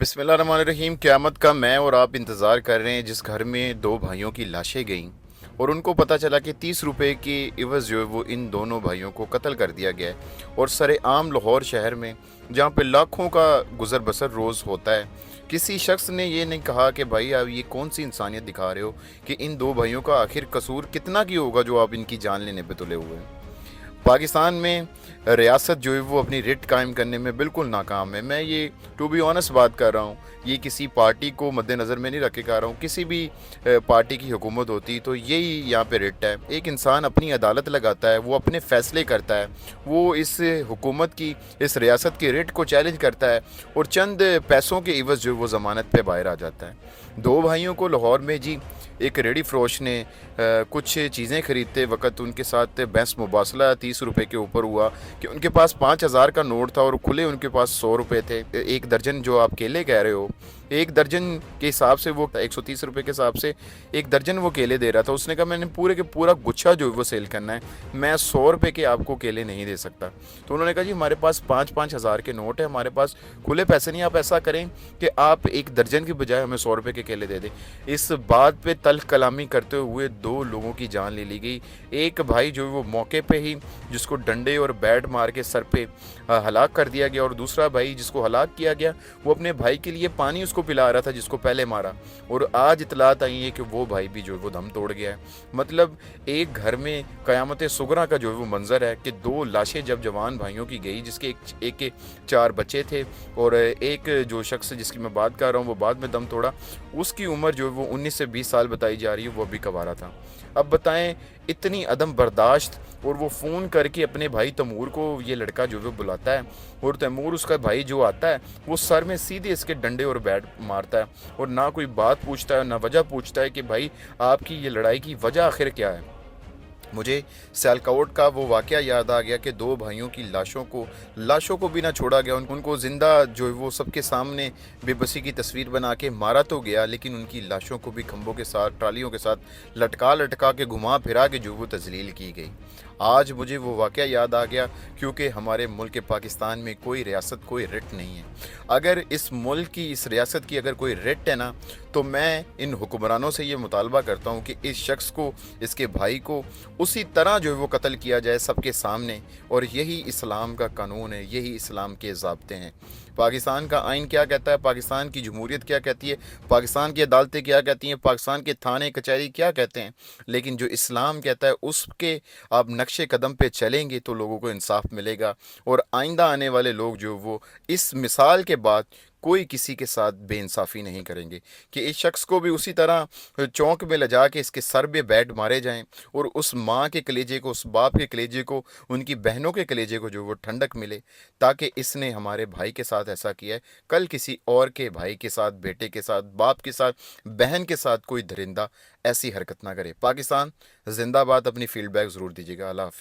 बिस्मिल्लाहिर्रहमानिर्रहीम। क़यामत का मैं और आप इंतज़ार कर रहे हैं जिस घर में दो भाइयों की लाशें गईं और उनको पता चला कि 30 रुपए की इवज़ जो है वो इन दोनों भाइयों को कत्ल कर दिया गया है। और सरेआम लाहौर शहर में जहाँ पे लाखों का गुज़र बसर रोज़ होता है, किसी शख्स ने ये नहीं कहा कि भाई आप ये कौन सी इंसानियत दिखा रहे हो कि इन दो भाइयों का आखिर कसूर कितना की होगा जो आप इनकी जान लेने पे तुले हुए हैं। पाकिस्तान में रियासत जो है वो अपनी रिट कायम करने में बिल्कुल नाकाम है। मैं ये टू बी ऑनेस्ट बात कर रहा हूँ, ये किसी पार्टी को मद्देनज़र में नहीं रख के कह रहा हूँ। किसी भी पार्टी की हुकूमत होती तो यही यहाँ पे रिट है। एक इंसान अपनी अदालत लगाता है, वो अपने फ़ैसले करता है, वो इस हुकूमत की, इस रियासत की रिट को चैलेंज करता है और चंद पैसों के इवज़ जो वो ज़मानत पे बाहर आ जाता है। दो भाइयों को लाहौर में जी एक रेडी फ़रोश ने कुछ चीज़ें ख़रीदते वक्त उनके साथ बहस मुबासला 30 रुपए के ऊपर हुआ कि उनके पास 5,000 का नोट था और खुले उनके पास 100 रुपए थे। एक दर्जन जो आप केले कह रहे हो, एक दर्जन के हिसाब से वो 130 रुपए के हिसाब से एक दर्जन वो केले दे रहा था। उसने कहा मैंने पूरे के पूरा गुच्छा जो है वो सेल करना है, मैं 100 रुपए के आपको केले नहीं दे सकता। तो उन्होंने कहा जी हमारे पास 5-5 हज़ार के नोट है, हमारे पास खुले पैसे नहीं, आप ऐसा करें कि आप एक दर्जन की बजाय हमें 100 रुपए के केले दे दें। इस बात पे तल्ख कलामी करते हुए दो लोगों की जान ले ली गई। एक भाई जो है वो मौके पे ही जिसको डंडे और बैट मार के सर पे हलाक कर दिया गया, और दूसरा भाई जिसको हलाक किया गया वो अपने भाई के लिए पानी उसको पिला रहा था जिसको पहले मारा। और आज इतलात आई है कि वो भाई भी जो है वो दम तोड़ गया है। मतलब एक घर में क़यामत सुगरा का जो है वो मंजर है कि दो लाशें जब जवान भाइयों की गई, जिसके एक के 4 बच्चे थे और एक जो शख्स जिसकी मैं बात कर रहा हूँ वो बाद में दम तोड़ा, उसकी उम्र जो है वो 19 से 20 साल बताई जा रही है, वो अभी कवारा था। अब बताएं इतनी अदम बर्दाश्त। और वो फ़ोन करके अपने भाई तैमूर को ये लड़का जो है वो बुलाता है और तैमूर उसका भाई जो आता है वो सर में सीधे इसके डंडे और बैट मारता है और ना कोई बात पूछता है ना वजह पूछता है कि भाई आपकी ये लड़ाई की वजह आखिर क्या है। मुझे सियालकोट का वो वाक़या याद आ गया कि दो भाइयों की लाशों को भी ना छोड़ा गया। उनको ज़िंदा जो है वो सबके सामने बेबसी की तस्वीर बना के मारा तो गया, लेकिन उनकी लाशों को भी खंभों के साथ, ट्रालियों के साथ लटका लटका के घुमा फिरा के जो वो तजलील की गई। आज मुझे वो वाक़या याद आ गया क्योंकि हमारे मुल्क पाकिस्तान में कोई रियासत, कोई रिट नहीं है। अगर इस मुल्क की, इस रियासत की अगर कोई रिट है ना, तो मैं इन हुक्मरानों से ये मुतालबा करता हूँ कि इस शख्स को, इसके भाई को उसी तरह जो है वो कत्ल किया जाए सबके सामने। और यही इस्लाम का कानून है, यही इस्लाम के ज़ाब्ते हैं। पाकिस्तान का आइन क्या कहता है, पाकिस्तान की जमहूरियत क्या कहती है, पाकिस्तान की अदालतें क्या कहती हैं, पाकिस्तान के थाने कचहरी क्या कहते हैं, लेकिन जो इस्लाम कहता है उसके आप नक्शे कदम पे चलेंगे तो लोगों को इंसाफ मिलेगा। और आइंदा आने वाले लोग जो वो इस मिसाल के बाद कोई किसी के साथ बेइंसाफ़ी नहीं करेंगे कि इस शख्स को भी उसी तरह चौंक में ले जा के इसके सर पे बैट मारे जाएं और उस माँ के कलेजे को, उस बाप के कलेजे को, उनकी बहनों के कलेजे को जो वो ठंडक मिले, ताकि इसने हमारे भाई के साथ ऐसा किया है, कल किसी और के भाई के साथ, बेटे के साथ, बाप के साथ, बहन के साथ कोई दरिंदा ऐसी हरकत ना करे। पाकिस्तान जिंदाबाद। अपनी फीडबैक ज़रूर दीजिएगा। अल्लाह हाफ़िज़।